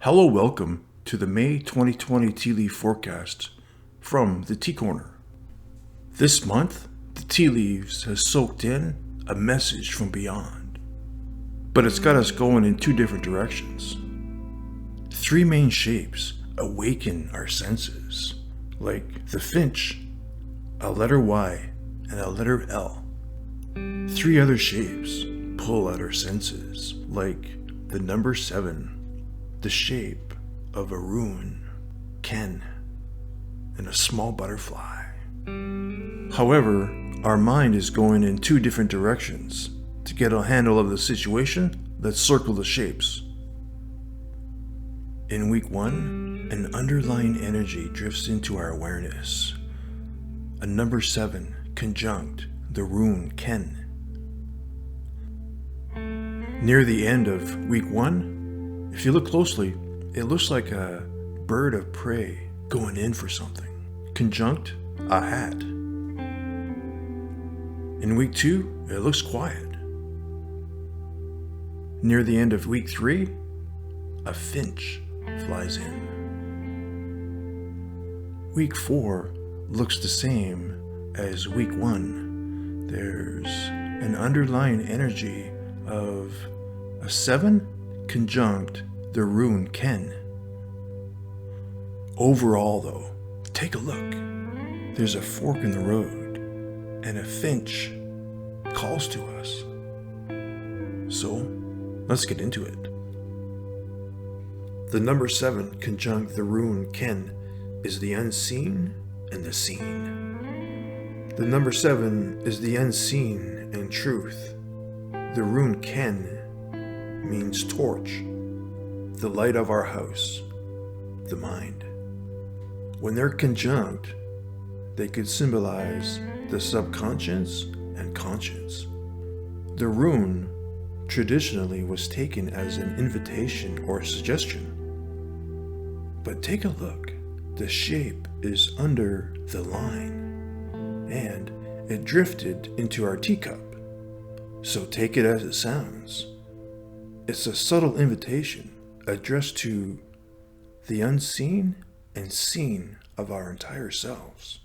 Hello, welcome to the May 2020 tea leaf forecast from the Tea Corner. This month, the tea leaves has soaked in a message from beyond, but it's got us going in two different directions. Three main shapes awaken our senses, like the finch, a letter Y, and a letter L. Three other shapes pull at our senses, like the number 7, the shape of a rune, Ken, and a small butterfly. However, our mind is going in two different directions. To get a handle of the situation, let's circle the shapes. In week 1, an underlying energy drifts into our awareness. A number 7 conjunct the rune Ken. Near the end of week 1, if you look closely, it looks like a bird of prey going in for something. Conjunct a hat. In week 2, it looks quiet. Near the end of week 3, a finch flies in. Week 4 looks the same as week 1. There's an underlying energy of a 7 conjunct the rune Ken. Overall though, take a look. There's a fork in the road, and a finch calls to us. So, let's get into it. The number 7 conjunct the rune Ken is the unseen and the seen. The number 7 is the unseen and truth. The rune Ken means torch, the light of our house, the mind. When they're conjunct, they could symbolize the subconscious and conscience. The rune traditionally was taken as an invitation or suggestion. But take a look. The shape is under the line, and it drifted into our teacup. So take it as it sounds. It's a subtle invitation addressed to the unseen and seen of our entire selves.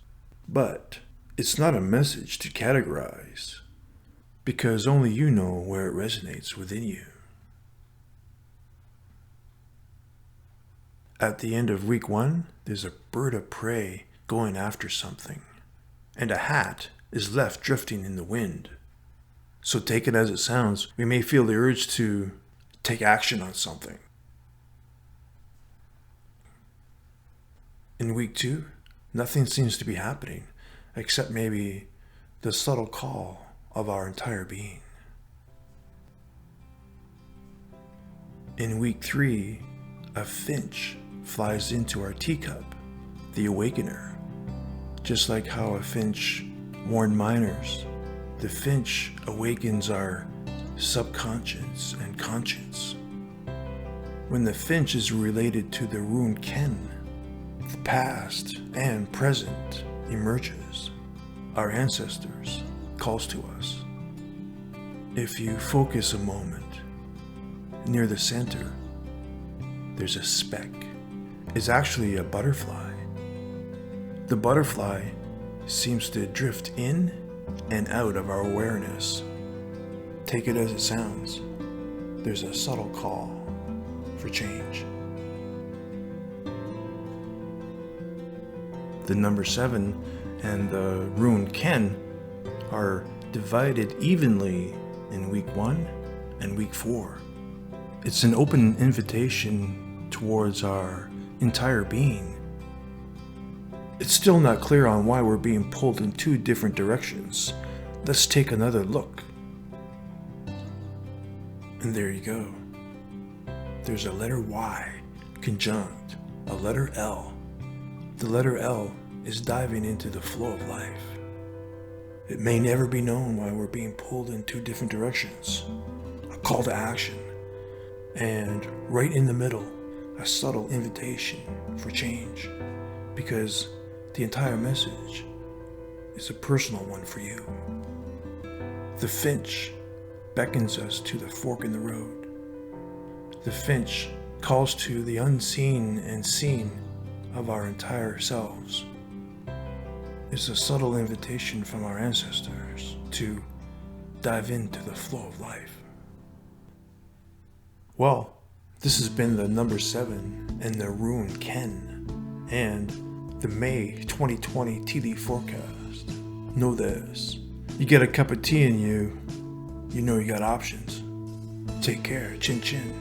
But it's not a message to categorize, because only you know where it resonates within you. At the end of week 1, there's a bird of prey going after something, and a hat is left drifting in the wind. So take it as it sounds. We may feel the urge to take action on something. In week 2, nothing seems to be happening, except maybe the subtle call of our entire being. In week 3, a finch flies into our teacup, the awakener. Just like how a finch warned miners, the finch awakens our subconscious and conscience. When the finch is related to the rune Ken, the past and present emerges. Our ancestors calls to us. If you focus a moment, near the center, there's a speck. It's actually a butterfly. The butterfly seems to drift in and out of our awareness. Take it as it sounds. There's a subtle call for change. The number 7 and the rune Ken are divided evenly in week 1 and week 4. It's an open invitation towards our entire being. It's still not clear on why we're being pulled in two different directions. Let's take another look. And there you go. There's a letter Y conjunct a letter L. The letter L is diving into the flow of life. It may never be known why we're being pulled in two different directions. A call to action. And right in the middle, a subtle invitation for change. Because the entire message is a personal one for you. The finch beckons us to the fork in the road. The finch calls to the unseen and seen of our entire selves. It's a subtle invitation from our ancestors to dive into the flow of life. Well, this has been the number 7 and the rune Ken, and the May 2020 TD forecast. Know this: you get a cup of tea in you, you know you got options. Take care, chin chin.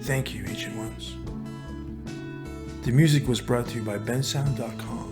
Thank you, ancient ones. The music was brought to you by bensound.com.